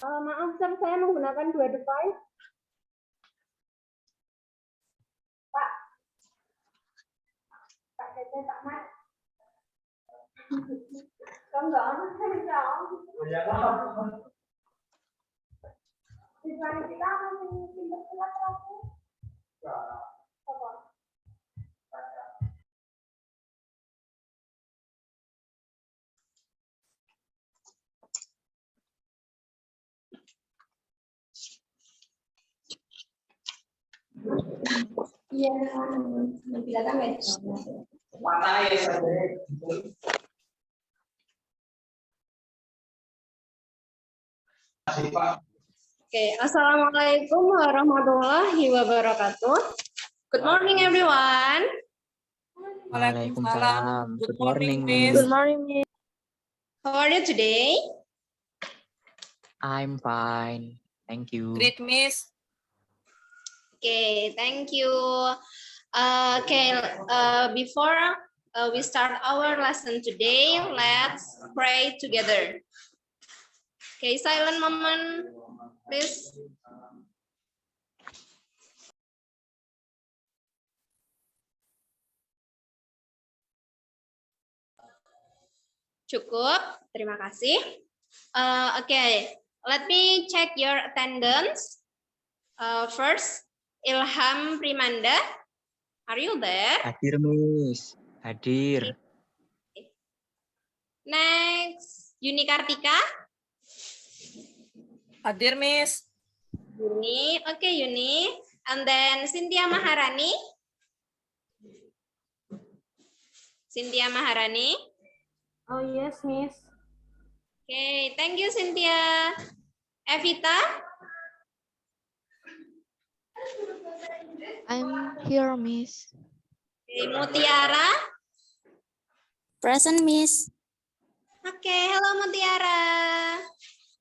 Maaf, Sir, saya menggunakan dua device. Pak. Pak Cece, Pak Mas. Con gõ nó thấy rõ. Thì phải thì đó thì nó lắp ráp. Iya, menjelaskan Mana ya saya? Oke, Assalamualaikum warahmatullahi wabarakatuh. Good morning, everyone. Waalaikumsalam. Good morning, Miss. Good morning, Miss. How are you today? I'm fine. Thank you. Great, Miss. Okay, thank you. Before we start our lesson today, let's pray together. Okay, silent moment, please. Cukup, terima kasih. Okay, let me check your attendance. First, Ilham Primanda, are you there? Hadir, Miss. Hadir. Next, Yuni Kartika. Hadir, Miss. Yuni, okay, Yuni. And then Cynthia Maharani. Cynthia Maharani. Oh, yes, Miss. Okay, thank you, Cynthia. Evita. I'm here, Miss. Okay, Mutiara. Present, Miss. Okay, hello Mutiara.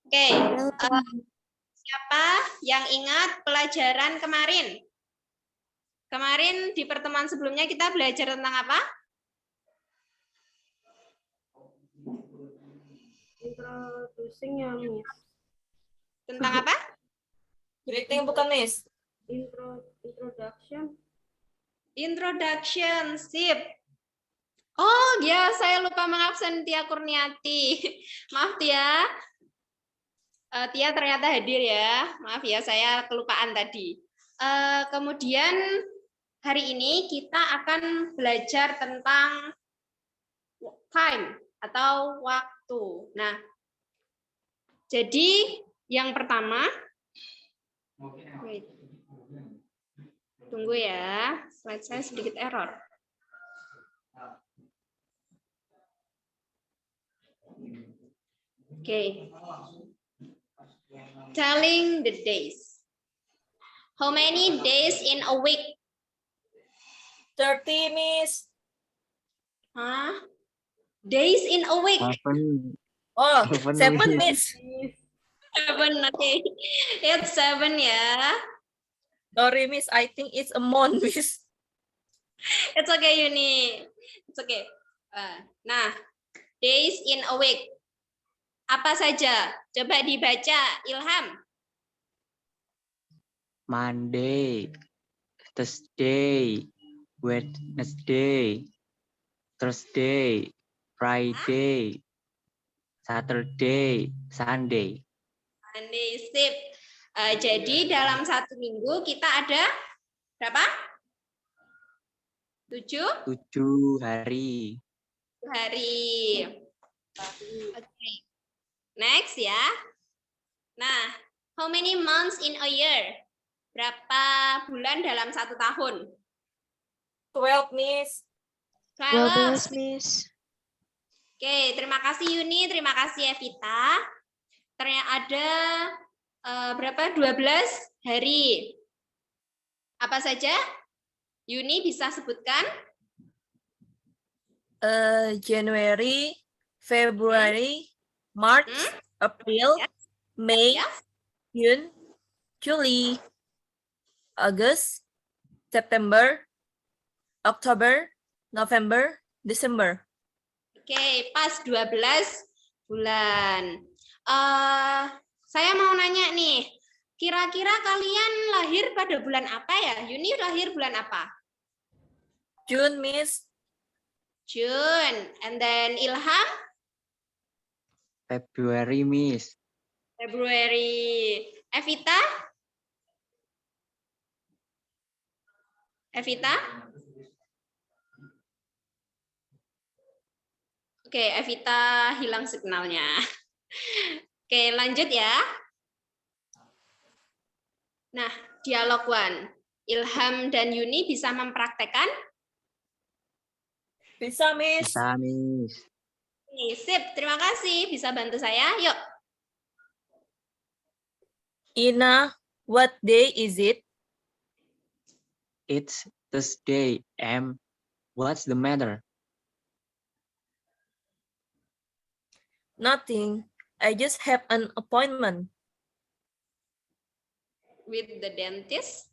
Okay, siapa yang ingat pelajaran kemarin? Kemarin di pertemuan sebelumnya kita belajar tentang apa? Introducing ya, Miss. Tentang apa? Greeting bukan, Miss? Introduction. Introduction, sip. Oh ya, saya lupa mengabsen Tia Kurniati. Maaf Tia. Tia ternyata hadir ya. Maaf ya, saya kelupaan tadi. Kemudian hari ini kita akan belajar tentang time atau waktu. Nah, jadi yang pertama, wait. Tunggu ya, slide saya sedikit error. Oke. Telling the days. How many days in a week? 30, Miss. Huh? Days in a week. Oh, Seven, 7, Miss. 7, okay. It's 7 ya. Sorry, Miss. I think it's a month, Miss. It's okay, Yuni. It's okay. Nah, days in a week. Apa saja? Coba dibaca, Ilham. Monday, Thursday, Wednesday, Thursday, Friday, Saturday, Sunday. Sunday, sip. Jadi dalam satu minggu kita ada berapa? 7 hari. hari. Oke. Next ya. Nah, how many months in a year? Berapa bulan dalam satu tahun? 12, Miss. 12. Miss. Oke, terima kasih Yuni, terima kasih Evita. Ternyata ada berapa? 12 hari. Apa saja? Yuni bisa sebutkan? January, February, March, April, Yes. May, Yes. June, July, August, September, October, November, December. Oke, pas 12 bulan. Saya mau nanya nih, kira-kira kalian lahir pada bulan apa ya? Yuni lahir bulan apa? June, Miss. June. And then Ilham? February, Miss. February. Evita? Evita? Oke, Evita hilang signalnya. Oke, lanjut ya. Nah, dialog one. Ilham dan Yuni bisa mempraktekkan? Bisa, Miss. Bisa, Miss. Oke, sip, terima kasih. Bisa bantu saya? Yuk. Ina, what day is it? It's Thursday, Em. What's the matter? Nothing. I just have an appointment. With the dentist?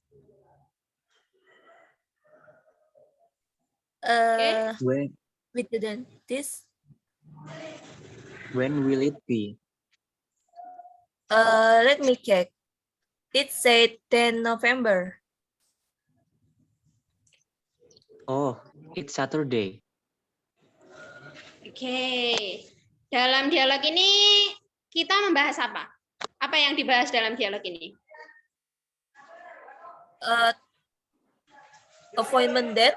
When With the dentist. will it be? Let me check. It said 10 November. Oh, it's Saturday. Oke. Dalam dialog ini kita membahas apa? Apa yang dibahas dalam dialog ini? Appointment date.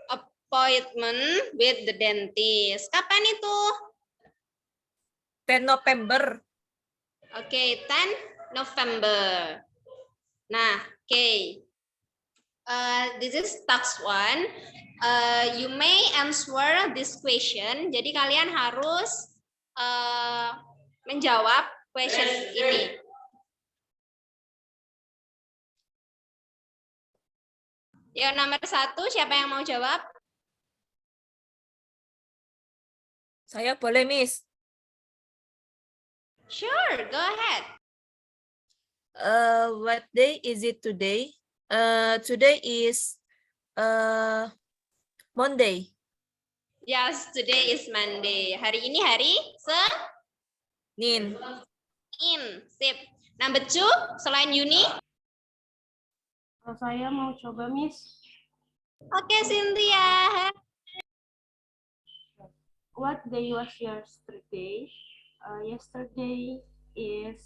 Appointment with the dentist. Kapan itu? 10 November. Oke, 10 November. Nah, oke. This is task 1. You may answer this question. Jadi kalian harus menjawab question ini. Ya, nomor 1, siapa yang mau jawab? Saya boleh, Miss. Sure, go ahead. What day is it today? Today is Monday. Yes, today is Monday. Hari ini hari Nin. Senin. Sip. Number 2, selain Yuni. Saya mau coba, Miss. Oke, Cynthia. What day was yesterday? Yesterday is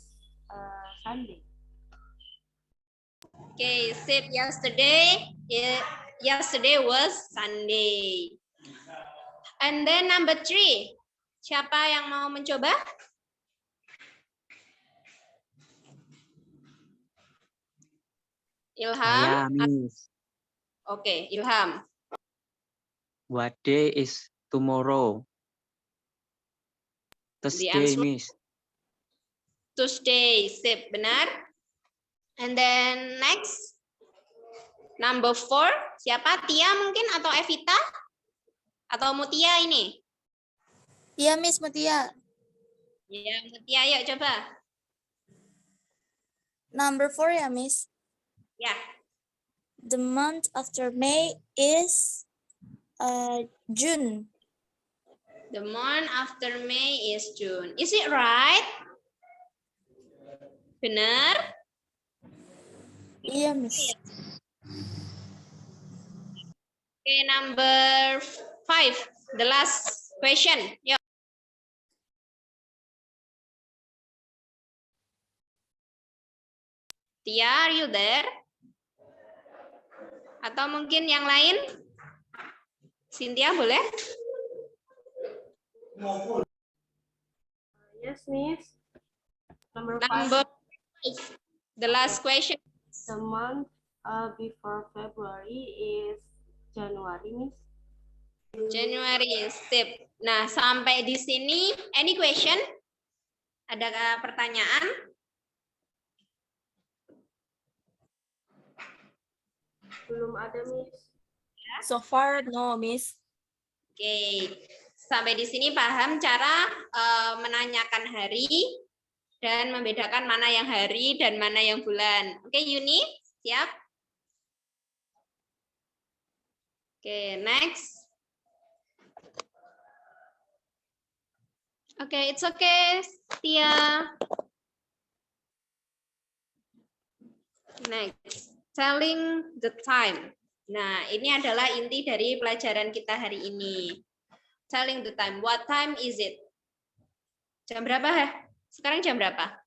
Sunday. Oke, sip. Yesterday was Sunday. And then number 3. Siapa yang mau mencoba? Ilham. Saya, Miss. Oke, Ilham. What day is tomorrow? Thursday, answer- Miss. Tuesday, sip, benar. And then next, number 4, siapa? Tia mungkin atau Evita? Atau Mutia ini? Iya, Miss Mutia. Ya, Mutia, yuk coba. Number 4 ya, Miss. Ya, The month after May is June. the month after May is June. Is it right? Benar? Iya, Miss. Okay, number 5, the last question. Yuk. Tia, are you there? Atau mungkin yang lain? Cynthia, boleh? Yes, Miss. Number 5. Number 5, the last question. The month before February is January, Miss. January, sip. Nah, sampai di sini, any question? Ada pertanyaan? Belum ada, Miss. So far, no, Miss. Oke, sampai di sini paham cara menanyakan hari dan membedakan mana yang hari dan mana yang bulan. Oke, Yuni, siap? Oke, next. Oke, it's okay, Tia. Next, telling the time. Nah, ini adalah inti dari pelajaran kita hari ini. Telling the time. What time is it? Jam berapa ya? Sekarang jam berapa?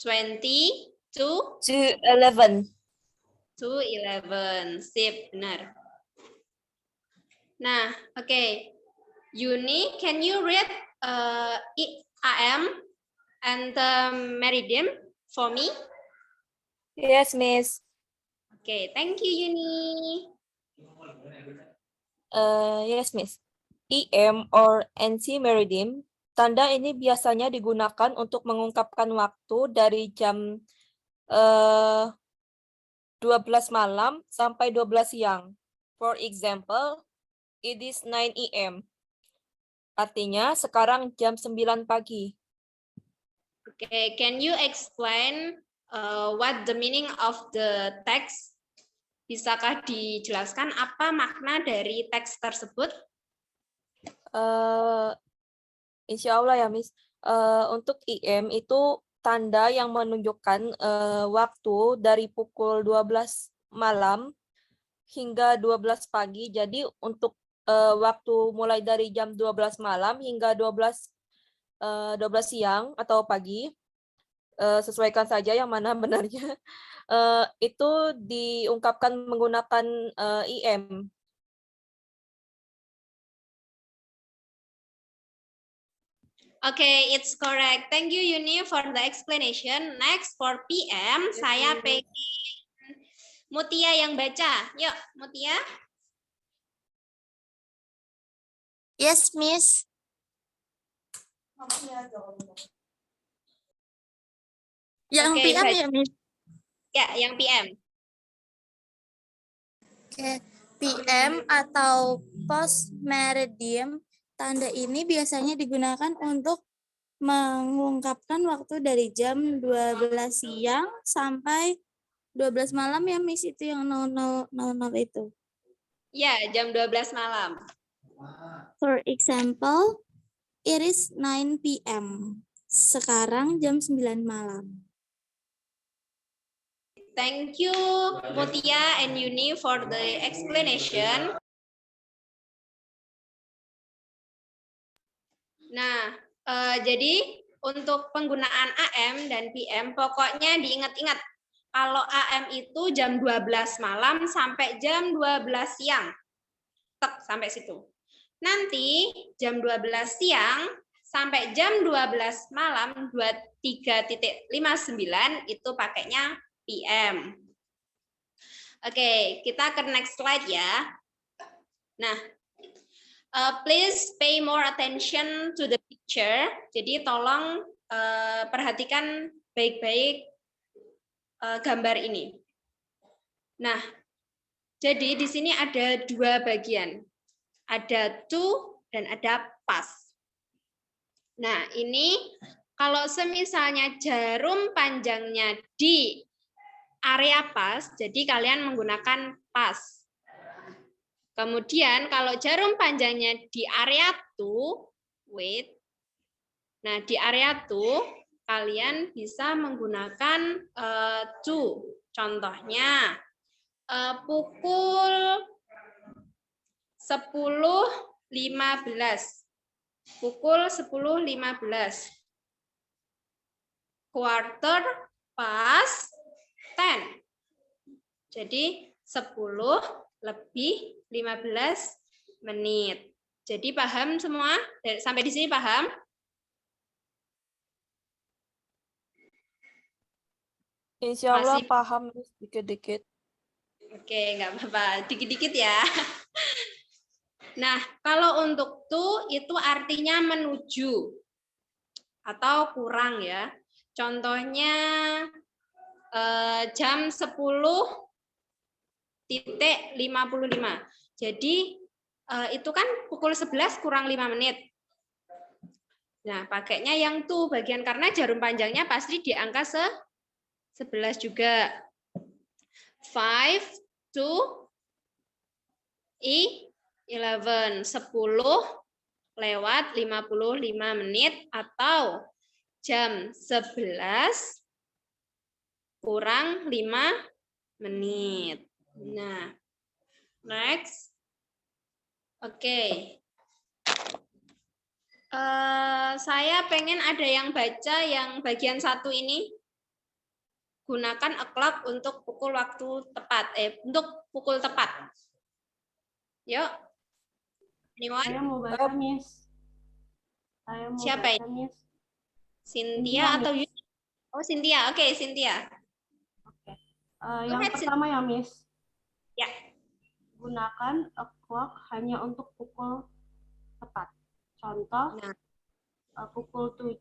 20 to 11. 11. Sip, benar. Nah, oke. Yuni, can you read AM and meridian for me? Yes, Miss. Okay, thank you, Yuni. Yes, Miss. EM or NC meridian, tanda ini biasanya digunakan untuk mengungkapkan waktu dari jam 12 malam sampai 12 siang. For example, it is 9 AM. Artinya sekarang jam 9 pagi. Okay, can you explain what the meaning of the text? Bisakah dijelaskan apa makna dari teks tersebut? Insya Allah ya, Miss. Untuk IM itu tanda yang menunjukkan waktu dari pukul 12 malam hingga 12 pagi. Jadi untuk waktu mulai dari jam 12 malam hingga 12 siang atau pagi, sesuaikan saja yang mana benarnya, itu diungkapkan menggunakan IM. Okay, it's correct. Thank you, Yuni, for the explanation. Next, for PM, saya pengen Mutia yang baca. Yuk, Mutia. Yes, Miss. Yang Oke, PM baik. ya, Miss. Ya, yang PM. Oke. PM atau post meridian, tanda ini biasanya digunakan untuk mengungkapkan waktu dari jam 12 siang sampai 12 malam ya, Miss, itu yang 00.00 itu. Ya, jam 12 malam. For example, it is 9 PM. Sekarang jam 9 malam. Thank you, Mutia and Yuni, for the explanation. Nah, jadi untuk penggunaan AM dan PM, pokoknya diingat-ingat. Kalau AM itu jam 12 malam sampai jam 12 siang. Tek, sampai situ. Nanti jam 12 siang sampai jam 12 malam 23.59 itu pakainya PM. Oke, kita ke next slide ya. Nah, please pay more attention to the picture. Jadi tolong perhatikan baik-baik gambar ini. Nah, jadi di sini ada dua bagian. Ada to dan ada pas. Nah, ini kalau semisalnya jarum panjangnya di area pas, jadi kalian menggunakan pas. Kemudian kalau jarum panjangnya di area to, wait. Nah, di area to kalian bisa menggunakan to. Contohnya pukul 10.15. Pukul 10.15. Quarter past 10. Jadi 10:15 menit. Jadi paham semua? Sampai di sini paham? Insya Allah Masih- paham, Miss, dikit-dikit. Oke, nggak apa-apa. Dikit-dikit ya. Nah, kalau untuk to itu artinya menuju atau kurang ya. Contohnya jam 10.55. Jadi itu kan pukul 11 kurang 5 menit. Nah, pakainya yang to bagian karena jarum panjangnya pasti di angka 11 juga. 5 to 11. 10 lewat 55 menit atau jam 11 kurang 5 menit. Nah, next. Oke. Saya pengen ada yang baca yang bagian 1 ini. Gunakan o'clock untuk pukul waktu tepat. Untuk pukul tepat. Yuk. Anyone? Saya mau baca, Miss. Saya mau Siapa baca, Miss. Cynthia atau Miss. Yuni? Oh, Cynthia. Oke, Cynthia. Yang ahead, pertama ya, Miss. Ya. Gunakan o'clock hanya untuk pukul tepat. Contoh, Nah. Pukul 7,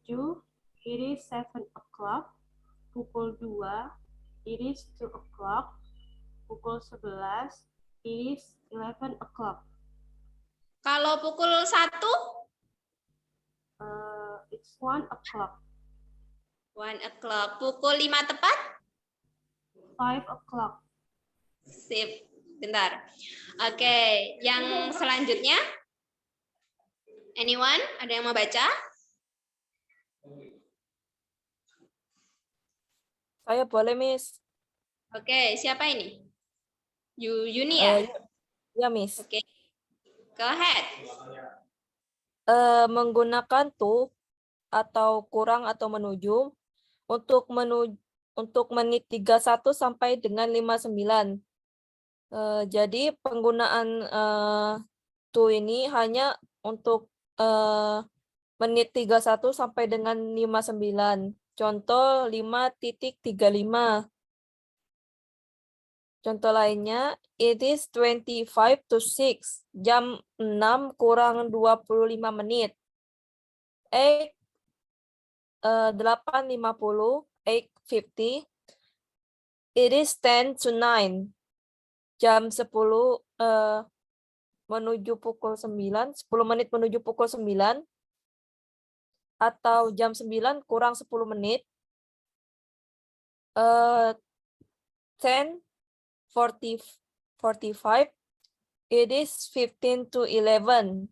it is 7 o'clock. Pukul 2, it is 2 o'clock. Pukul 11, it is 11 o'clock. Kalau pukul 1? It's 1 o'clock. 1 o'clock. Pukul 5 tepat? 5 o'clock. Sip. Bentar. Oke, yang selanjutnya? Anyone? Ada yang mau baca? Saya boleh, Miss. Oke, siapa ini? Yuni ya? Ya, Miss. Oke. Go ahead. Menggunakan to atau kurang atau menuju untuk menit 31 sampai dengan 59. Jadi penggunaan to ini hanya untuk menit 31 sampai dengan 59. Contoh 5.35. Contoh lainnya, it is 25 to 6. Jam 6 kurang 25 menit. 8.50, 8:50. It is 10 to 9. Jam 10 menuju pukul 9, 10 menit menuju pukul 9. Atau jam 9 kurang 10 menit. 10:45. It is 15 to 11.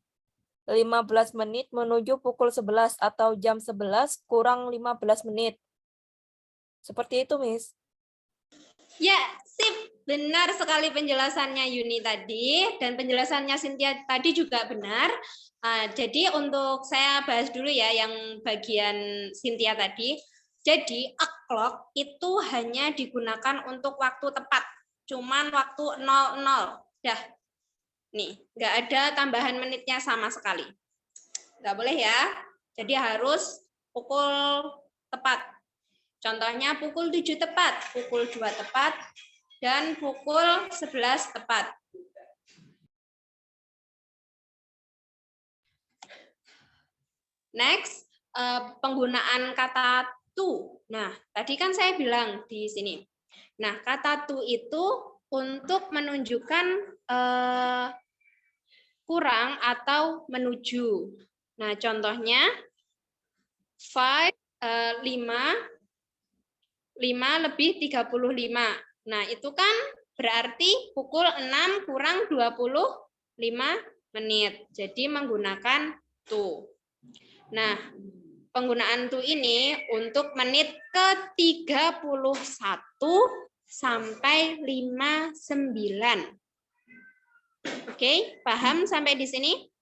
15 menit menuju pukul 11 atau jam 11 kurang 15 menit. Seperti itu, Miss. Ya, sip. Benar sekali penjelasannya Yuni tadi, dan penjelasannya Cynthia tadi juga benar. Jadi untuk saya bahas dulu ya yang bagian Cynthia tadi. Jadi o'clock itu hanya digunakan untuk waktu tepat. Cuman waktu 00. Dah. Nih, nggak ada tambahan menitnya sama sekali. Nggak boleh ya. Jadi harus pukul tepat. Contohnya pukul 7 tepat, pukul 2 tepat, dan pukul 11 tepat. Next, penggunaan kata to. Nah, tadi kan saya bilang di sini. Nah, kata to itu untuk menunjukkan kurang atau menuju. Nah, contohnya 5 lebih 35. Nah, itu kan berarti pukul 6 kurang 25 menit. Jadi menggunakan to. Nah, penggunaan to ini untuk menit ke-31 sampai 59. Oke, paham sampai di sini?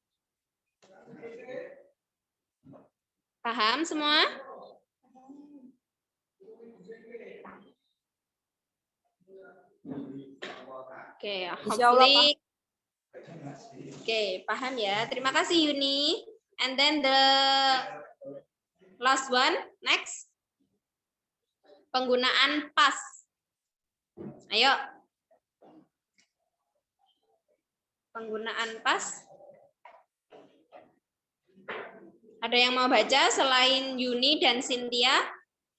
Paham semua? Oke, hopefully. Oke, paham ya. Terima kasih Yuni. And then the last one, next. Penggunaan pas. Ayo. Penggunaan pas. Ada yang mau baca selain Yuni dan Cynthia?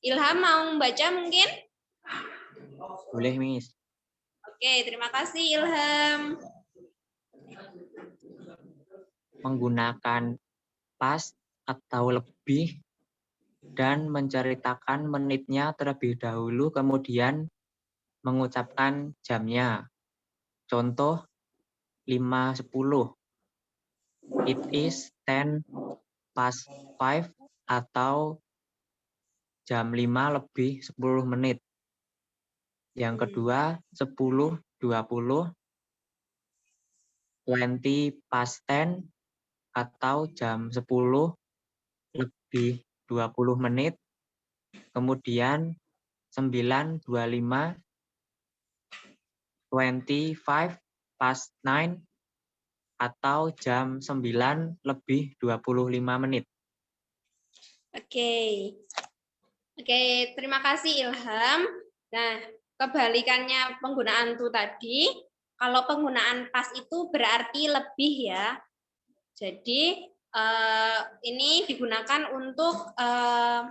Ilham mau baca mungkin? Boleh, Miss. Oke, terima kasih Ilham. Menggunakan pas atau lebih dan menceritakan menitnya terlebih dahulu, kemudian mengucapkan jamnya. Contoh 5:10. It is 10 past 5 atau jam 5 lebih 10 menit. Yang kedua 10.20, 20 past 10 atau jam 10 lebih 20 menit. Kemudian 9.25, 25 past 9 atau jam 9 lebih 25 menit. Oke. Oke, terima kasih Ilham. Nah, kebalikannya penggunaan to tadi, kalau penggunaan pas itu berarti lebih ya. Jadi ini digunakan untuk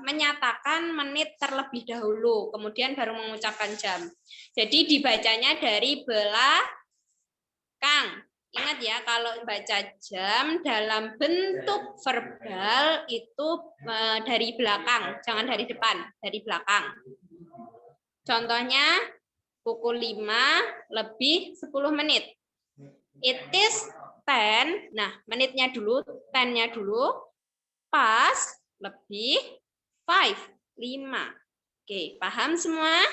menyatakan menit terlebih dahulu, kemudian baru mengucapkan jam. Jadi dibacanya dari belakang. Ingat ya, kalau baca jam dalam bentuk verbal itu dari belakang, jangan dari depan, dari belakang. Contohnya pukul 5 lebih 10 menit. It is 10, nah menitnya dulu, 10-nya dulu, past lebih 5, 5. Oke, paham semua?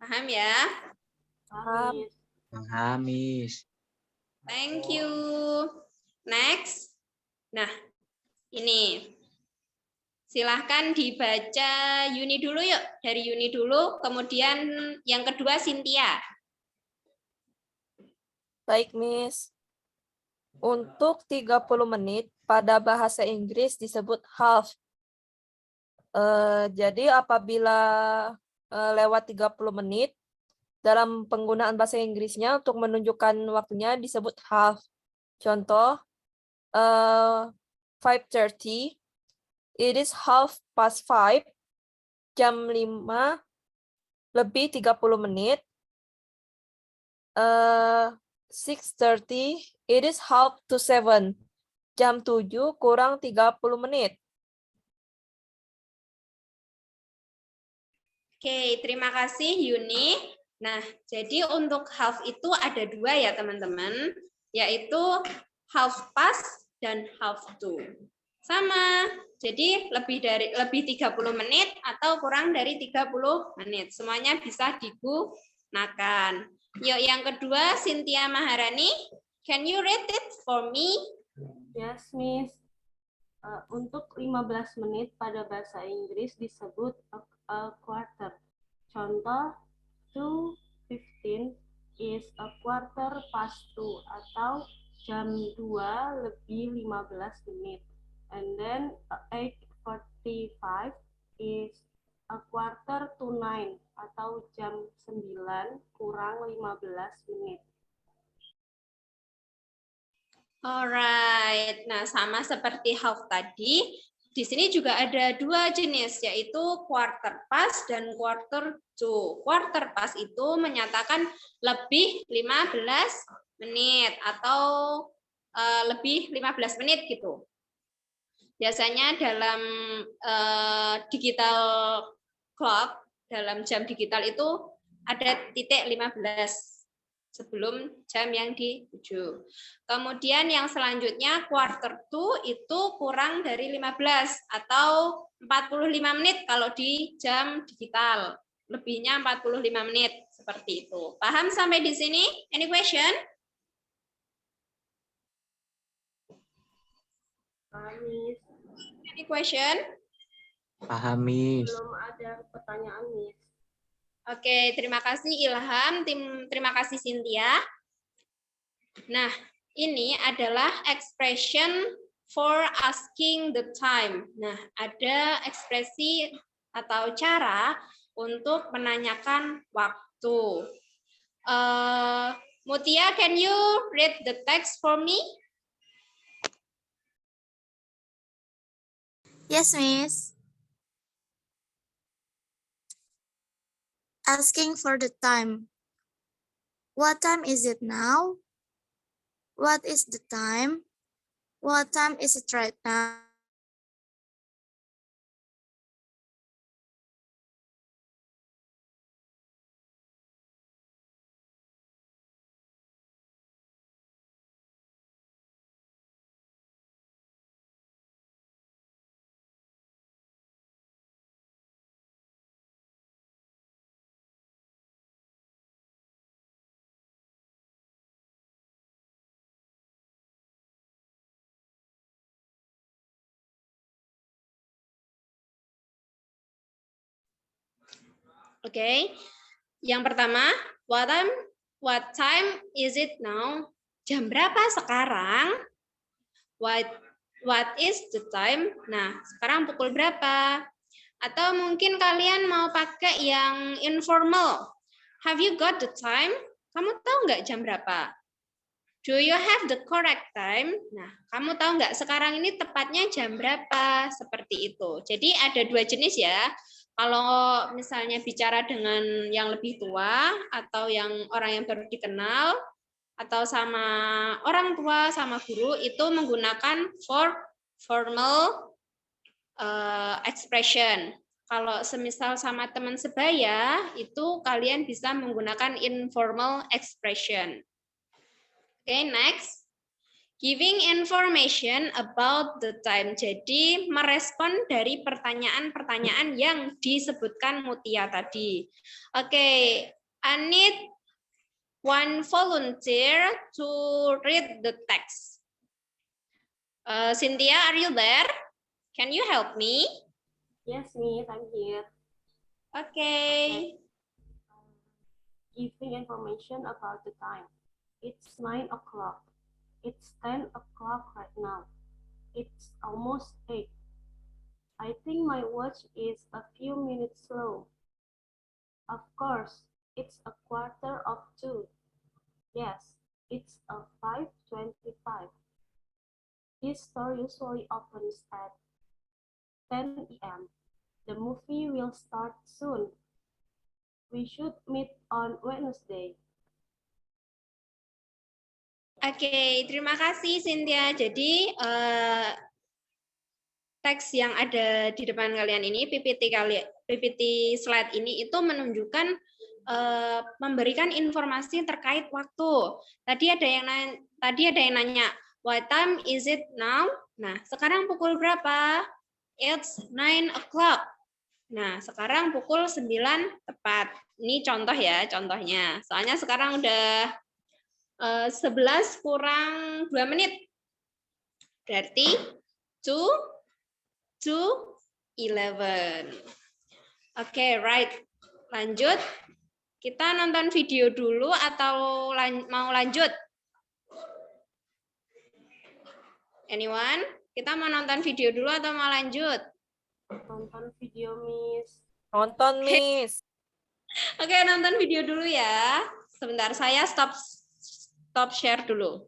Paham ya? Paham, Miss. Paham, Miss. Thank you. Next. Nah, ini. Silahkan dibaca Yuni dulu yuk. Dari Yuni dulu, kemudian yang kedua Cynthia. Baik, Miss. Untuk 30 menit pada bahasa Inggris disebut half. Jadi apabila lewat 30 menit, dalam penggunaan bahasa Inggrisnya untuk menunjukkan waktunya disebut half. Contoh, 5:30, it is 5:30, jam 5 lebih 30 menit. 6:30, it is 6:30, jam 7 kurang 30 menit. Oke, terima kasih Yuni. Nah, jadi untuk half itu ada dua ya teman-teman, yaitu half past dan half to. Sama, jadi lebih 30 menit atau kurang dari 30 menit. Semuanya bisa digunakan. Yuk yang kedua Cynthia Maharani, can you read it for me? Yes, Miss. Untuk 15 menit pada bahasa Inggris disebut a quarter. Contoh, 2:15 is a quarter past 2 atau jam 2 lebih 15 menit. And then 8:45 is a quarter to 9 atau jam 9 kurang 15 menit. Alright, nah sama seperti half tadi, di sini juga ada dua jenis, yaitu quarter past dan quarter to. Quarter past itu menyatakan lebih 15 menit atau lebih 15 menit gitu. Biasanya dalam digital clock, dalam jam digital itu ada titik 15 sebelum jam yang dituju. Kemudian yang selanjutnya quarter to itu kurang dari 15 atau 45 menit kalau di jam digital. Lebihnya 45 menit seperti itu. Paham sampai di sini? Any question? Miss. Any question? Paham, Miss. Belum ada pertanyaan, Miss. Oke, terima kasih Ilham, terima kasih Cynthia. Nah, ini adalah expression for asking the time. Nah, ada ekspresi atau cara untuk menanyakan waktu. Mutia, can you read the text for me? Yes, Miss. Asking for the time. What time is it now? What is the time? What time is it right now? Oke. Yang pertama, what time is it now? Jam berapa sekarang? What is the time? Nah, sekarang pukul berapa? Atau mungkin kalian mau pakai yang informal. Have you got the time? Kamu tahu nggak jam berapa? Do you have the correct time? Nah, kamu tahu nggak sekarang ini tepatnya jam berapa? Seperti itu. Jadi ada dua jenis ya. Kalau misalnya bicara dengan yang lebih tua atau yang orang yang baru dikenal atau sama orang tua sama guru itu menggunakan formal expression. Kalau semisal sama teman sebaya itu kalian bisa menggunakan informal expression. Okay, next. Giving information about the time. Jadi merespon dari pertanyaan-pertanyaan yang disebutkan Mutia tadi. Oke, I need one volunteer to read the text. Cynthia, are you there? Can you help me? Yes, Miss, I'm here. Okay. Giving information about the time. It's 9 o'clock. It's 10 o'clock right now. It's almost 8. I think my watch is a few minutes slow. Of course, it's a 1:45. Yes, it's a 5:25. This store usually opens at 10 p.m. The movie will start soon. We should meet on Wednesday. Oke, terima kasih Cynthia. Jadi teks yang ada di depan kalian ini, PPT slide ini itu menunjukkan memberikan informasi terkait waktu. Tadi ada yang nanya, what time is it now? Nah, sekarang pukul berapa? It's 9 o'clock. Nah, sekarang pukul 9 tepat. Ini contoh ya, contohnya. Soalnya sekarang udah 11 kurang 2 menit. Berarti 2 to 11. Oke, right. Lanjut. Kita nonton video dulu atau mau lanjut? Anyone? Kita mau nonton video dulu atau mau lanjut? Nonton video, Miss. Nonton, Miss. Oke, nonton video dulu ya. Sebentar, saya stop share dulu.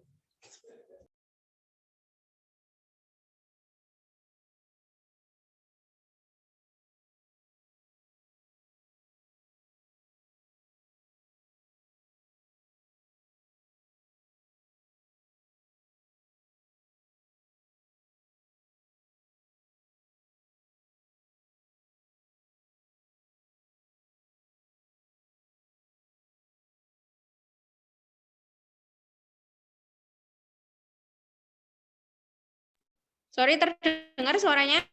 Sorry, terdengar suaranya?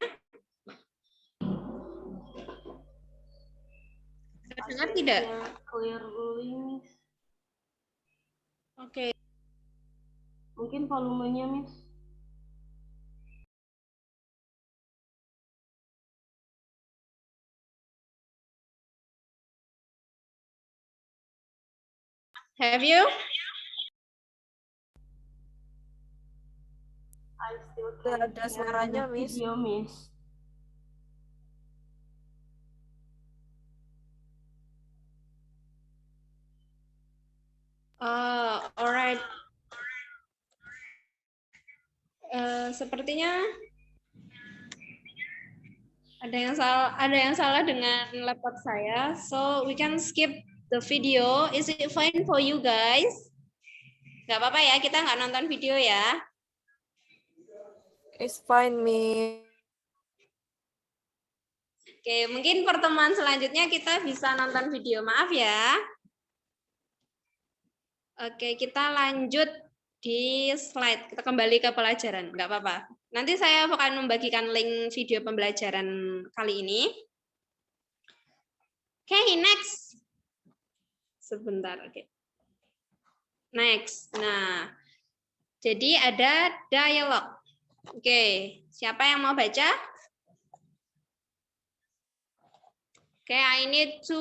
Terdengar tidak? Clearly, Miss. Oke. Mungkin volumenya, Miss. Have you? I still Nggak can ada hear suaranya, the Miss. video, Miss. Alright. Sepertinya ada yang salah dengan laptop saya. So we can skip the video. Is it fine for you guys? Gak apa-apa ya, kita nggak nonton video ya. It's fine, Miss. Oke, mungkin pertemuan selanjutnya kita bisa nonton video. Maaf ya. Oke, kita lanjut di slide. Kita kembali ke pelajaran. Nggak apa-apa. Nanti saya akan membagikan link video pembelajaran kali ini. Oke, next. Sebentar, oke. Next. Nah, jadi ada dialog. Oke, siapa yang mau baca? Okay, I need to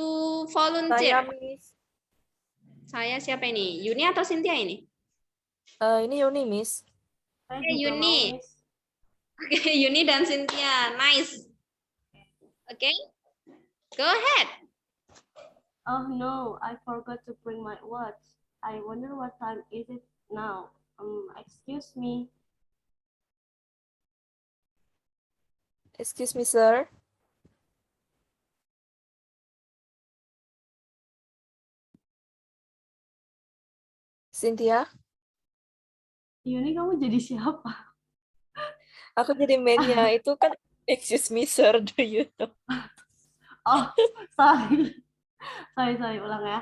Saya, volunteer. Miss. Saya siapa ini? Yuni atau Cynthia ini? Ini Yuni, Miss. Saya Oke, juga mau, Yuni. Miss. Oke, Yuni dan Cynthia. Nice. Oke. Go ahead. Oh no, I forgot to bring my watch. I wonder what time is it now? Excuse me. Excuse me, sir. Cynthia, Yuni, kamu jadi siapa? aku jadi mainnya. Itu kan, excuse me, sir, do you know? Oh, sorry. Sorry, ulang ya.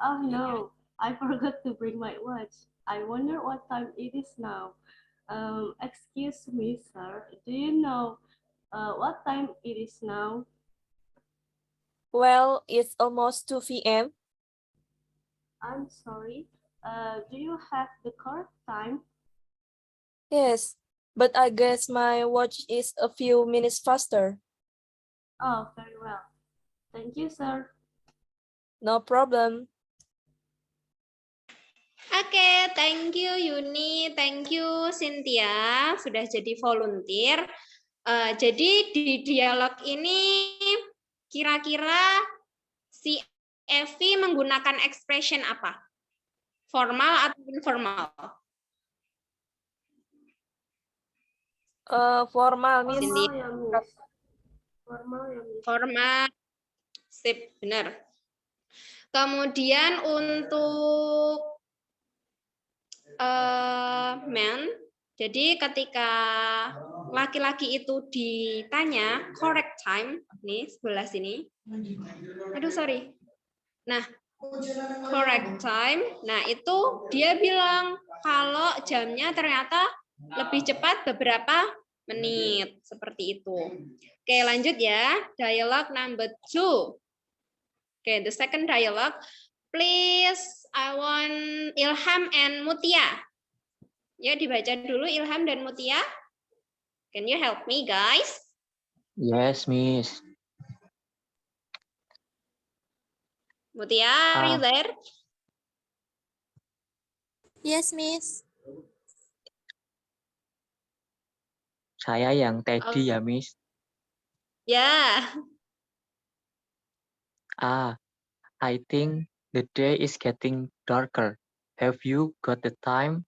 Oh no, I forgot to bring my watch. I wonder what time it is now. Excuse me, sir. Do you know what time it is now? Well, it's almost 2 p.m. I'm sorry. Do you have the correct time? Yes, but I guess my watch is a few minutes faster. Oh, very well. Thank you, sir. No problem. Oke, thank you Yuni, thank you Cynthia sudah jadi volunteer. Jadi di dialog ini kira-kira si Evi menggunakan expression apa? Formal atau informal? Formal, Miss. Cindy. Formal ya, Miss. Formal ya, Miss. Formal, sip, benar. Kemudian untuk men, jadi ketika laki-laki itu ditanya correct time, nih sebelah sini. Aduh, sorry. Nah, correct time. Nah, itu dia bilang kalau jamnya ternyata lebih cepat beberapa menit. Seperti itu. Oke, lanjut ya. Dialog number 2. Oke, the second dialogue. Please, I want Ilham and Mutia. Ya, dibaca dulu Ilham dan Mutia. Can you help me, guys? Yes, Miss. Mutia, are you there? Yes, Miss. Saya yang tadi ya, Miss. Ya. I think the day is getting darker. Have you got the time?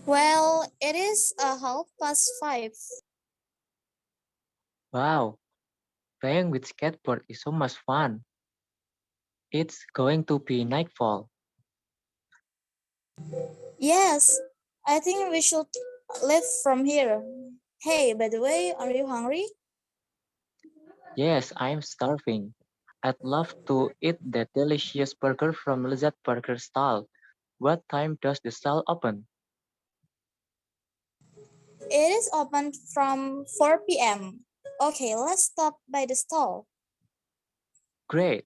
Well, it is 5:30. Wow, playing with skateboard is so much fun. It's going to be nightfall. Yes, I think we should leave from here. Hey, by the way, are you hungry? Yes, I'm starving. I'd love to eat that delicious burger from Lezat Burger stall. What time does the stall open? It is open from 4 p.m. Okay, let's stop by the stall. Great.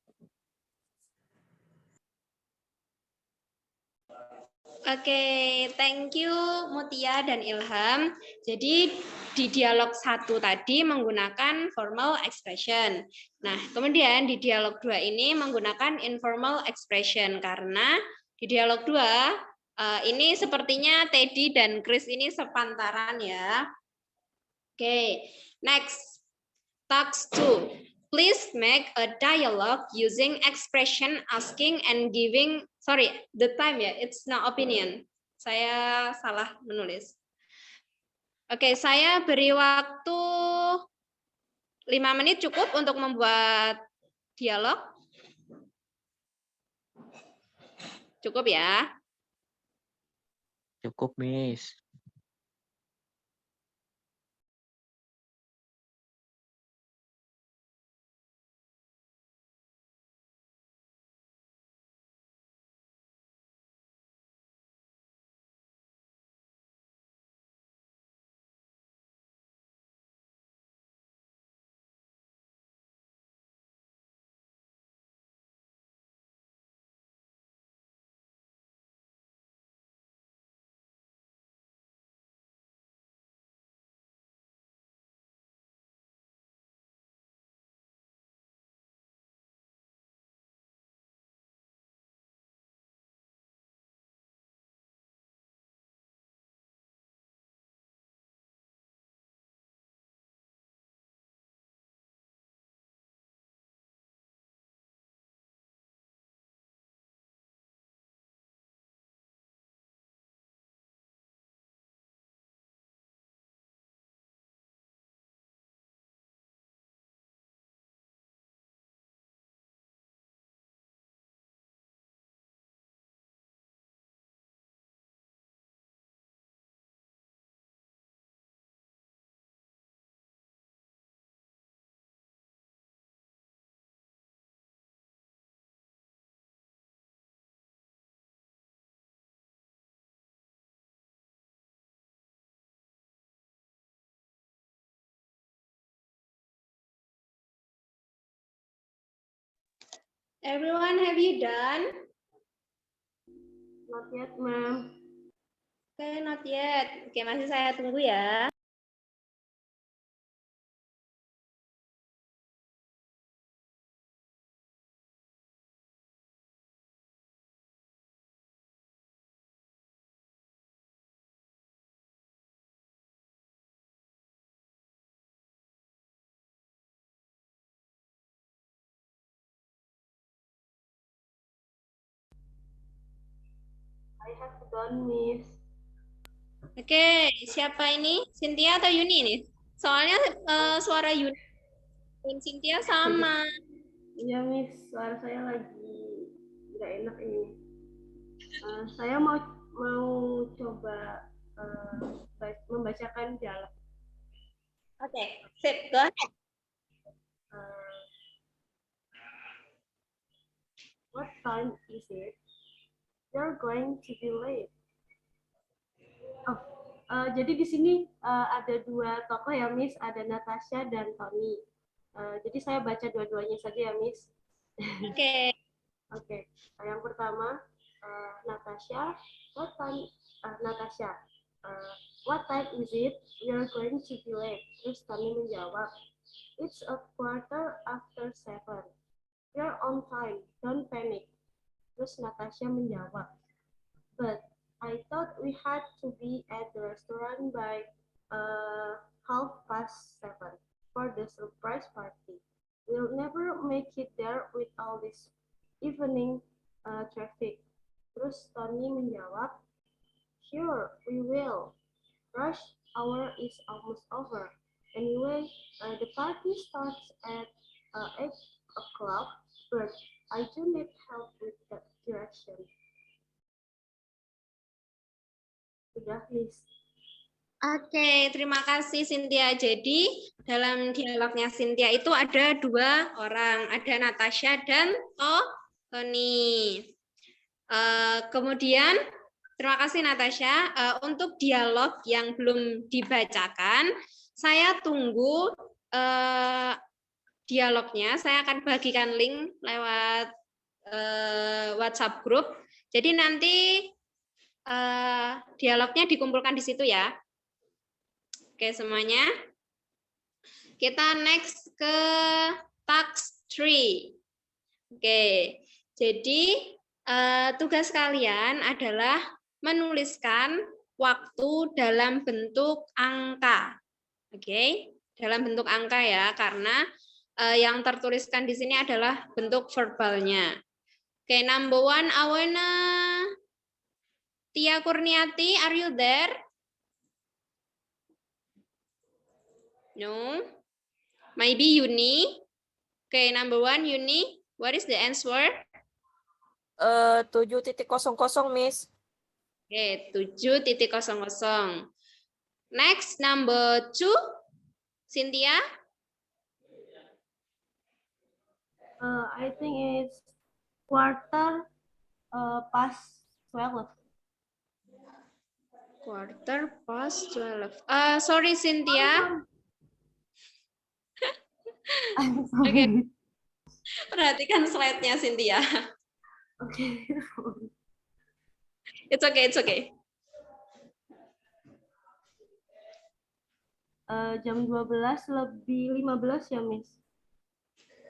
Oke, thank you Mutia dan Ilham. Jadi di dialog 1 tadi menggunakan formal expression. Nah, kemudian di dialog 2 ini menggunakan informal expression karena di dialog 2 ini sepertinya Teddy dan Chris ini sepantaran ya. Oke, next. Task 2. Please make a dialogue using expression asking and giving. Sorry, the time ya, it's not opinion. Saya salah menulis. Oke, saya beri waktu 5 menit cukup untuk membuat dialog. Cukup ya. Cukup, Miss. Everyone, have you done? Not yet, ma'am. Okay, not yet. Oke, masih saya tunggu ya. I have done, Miss. Oke, siapa ini? Cynthia atau Yuni ini? Soalnya suara Yuni dan Cynthia sama. Iya, Miss. Suara saya lagi nggak enak ini. Saya mau coba membacakan dialog. Oke, sip, go ahead. What time is it? You're going to be late. Jadi di sini ada dua tokoh ya, Miss. Ada Natasha dan Tony. Jadi saya baca dua-duanya saja ya, Miss. Oke. Oke. Yang pertama, Natasha. What time? Natasha. What time is it? You're going to be late. Terus Tony menjawab, it's a 7:15. You're on time. Don't panic. Terus Natasha menjawab, but I thought we had to be at the restaurant by 7:30 for the surprise party. We'll never make it there with all this evening traffic. Terus Tony menjawab, sure, we will. Rush hour is almost over. Anyway, the party starts at 8 o'clock, but I do need help with the direction. Sudah, Miss. Oke, terima kasih Cynthia. Jadi dalam dialognya Cynthia itu ada dua orang, ada Natasha dan Tony. Kemudian terima kasih Natasha. Untuk dialog yang belum dibacakan, saya tunggu dialognya. Saya akan bagikan link lewat WhatsApp group. Jadi nanti dialognya dikumpulkan di situ ya. Oke semuanya. Kita next ke task 3. Oke, jadi tugas kalian adalah menuliskan waktu dalam bentuk angka. Oke, dalam bentuk angka ya, karena yang tertuliskan di sini adalah bentuk verbalnya. Oke, number 1, Awana Tia Kurniati, are you there? No. Maybe Yuni. Okay, number 1, Yuni. What is the answer? 7.00, Miss. Okay, 7.00. Next, number 2, Cynthia. I think it's 12:15. Quarter past 12. Sorry, Cynthia. I'm sorry. Okay. Perhatikan slide-nya, Cynthia. Okay. It's okay. Jam 12:15 ya, Miss.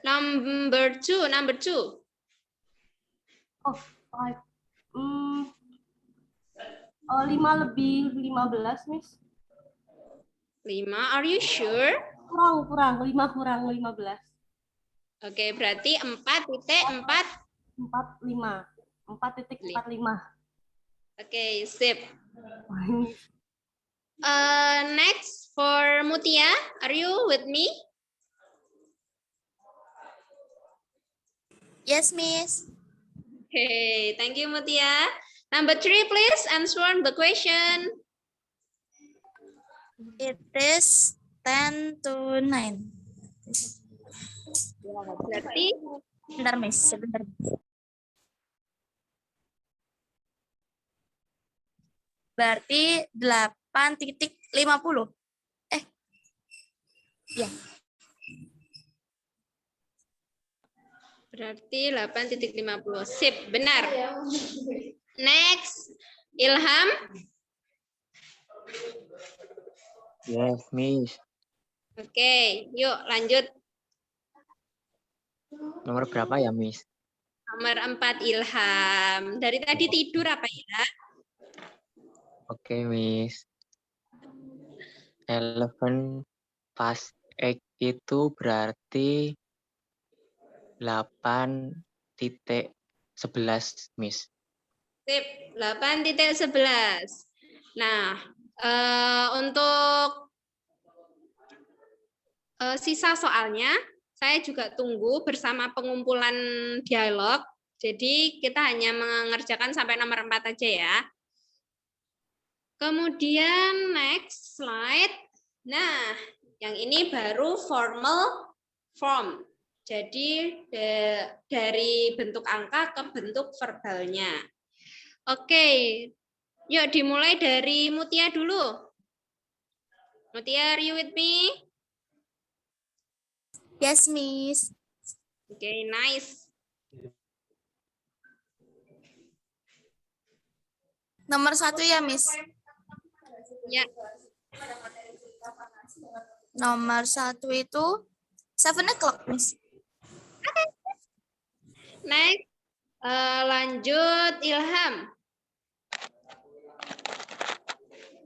Number 2. Oh, 5. 5:15, Miss. 5, are you sure? Kurang. 5 kurang 15. Oke, berarti 4.45. 4.45. Oke, sip. Next for Mutia, are you with me? Yes, Miss. Okay, thank you, Mutia. Number 3, please answer the question. It is 10:09. Berarti Sebentar, Miss. Sebentar. Berarti 8.50. Ya. Berarti 8.50. Sip, benar. Next, Ilham. Yes, Miss. Oke, yuk lanjut. Nomor berapa ya, Miss? Nomor 4, Ilham. Dari tadi tidur apa ya? Oke, Miss. 11 past 8 itu berarti 8.11, Miss. Sip, 8.11. Nah, untuk sisa soalnya, saya juga tunggu bersama pengumpulan dialog. Jadi kita hanya mengerjakan sampai nomor 4 aja ya. Kemudian next slide. Nah, yang ini baru formal form. Jadi dari bentuk angka ke bentuk verbalnya. Oke, yuk dimulai dari Mutia dulu. Mutia, are you with me? Yes, Miss. Oke, nice. Nomor 1 ya, Miss. Ya, Nomor 1 itu 7 o'clock, Miss. next. Lanjut Ilham.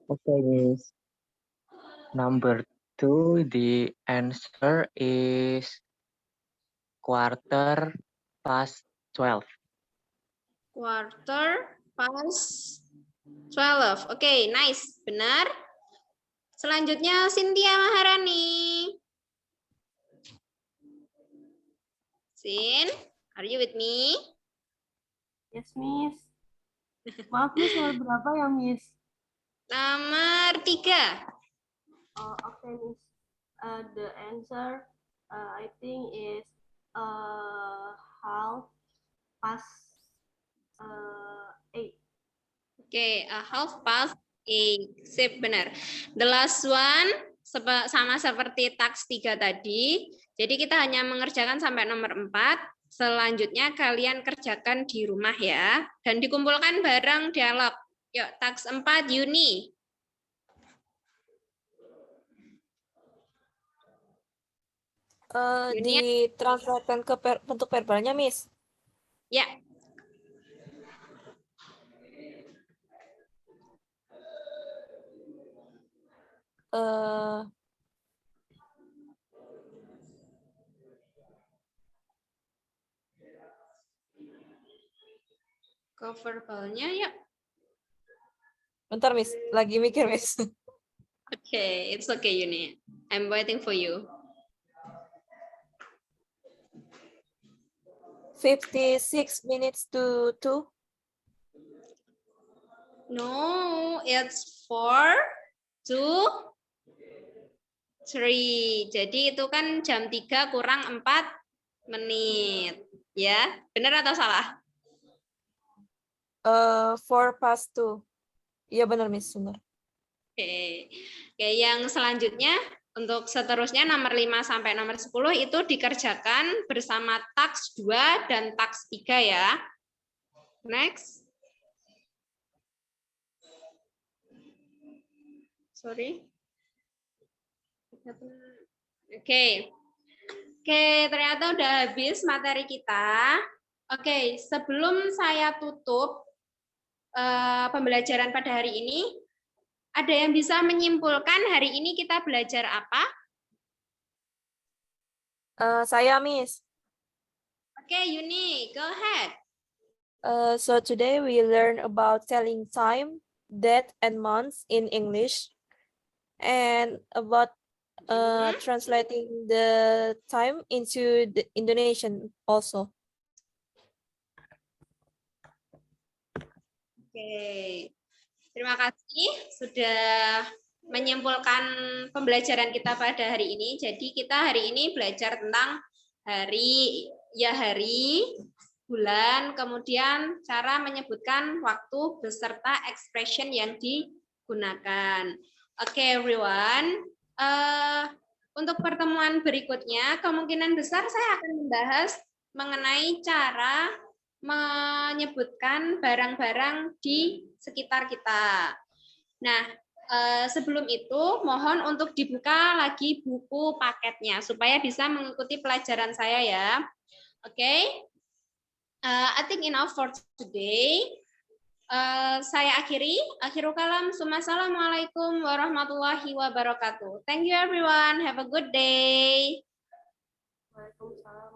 Okay, Miss. Number 2, the answer is 12 Quarter past 12. Oke, nice. Benar. Selanjutnya Cynthia Maharani. Sin, are you with me? Yes, Miss. Maaf, Miss, nomor berapa ya, Miss? Nomor 3. Oh, okay, Miss. The answer, I think, is half past 8. Oke, half past 8. Sip, benar. The last one, sama seperti task 3 tadi. Jadi kita hanya mengerjakan sampai nomor 4. Selanjutnya kalian kerjakan di rumah ya. Dan dikumpulkan bareng dialog. Yuk, task 4, Yuni. Ditranslatekan ke bentuk verbalnya, Miss. Ya, Eh, ke verbalnya ya. bentar, Miss. Lagi mikir, Miss. Oke, it's okay, Yuni. I'm waiting for you. 56 minutes to 2. No, it's 4 to 3. Jadi itu kan jam 3 kurang 4 menit. Ya, benar atau salah? 4 past 2. Iya benar, Miss. Benar. Oke. Oke, yang selanjutnya untuk seterusnya nomor 5 sampai nomor 10 itu dikerjakan bersama task 2 dan task 3 ya. Next. Sorry. Oke. Oke, ternyata udah habis materi kita. Oke, sebelum saya tutup pembelajaran pada hari ini, ada yang bisa menyimpulkan hari ini kita belajar apa? Saya, Miss. Oke, Yuni, go ahead. So today we learn about telling time, date, and months in English, and about translating the time into the Indonesian also. Oke, terima kasih sudah menyimpulkan pembelajaran kita pada hari ini. Jadi kita hari ini belajar tentang hari, bulan, kemudian cara menyebutkan waktu beserta expression yang digunakan. Oke, everyone. Untuk pertemuan berikutnya, kemungkinan besar saya akan membahas mengenai cara menyebutkan barang-barang di sekitar kita. Nah, sebelum itu mohon untuk dibuka lagi buku paketnya supaya bisa mengikuti pelajaran saya ya. Oke. I think enough for today. Saya akhirul kalam. Assalamualaikum warahmatullahi wabarakatuh. Thank you everyone. Have a good day. Waalaikumsalam.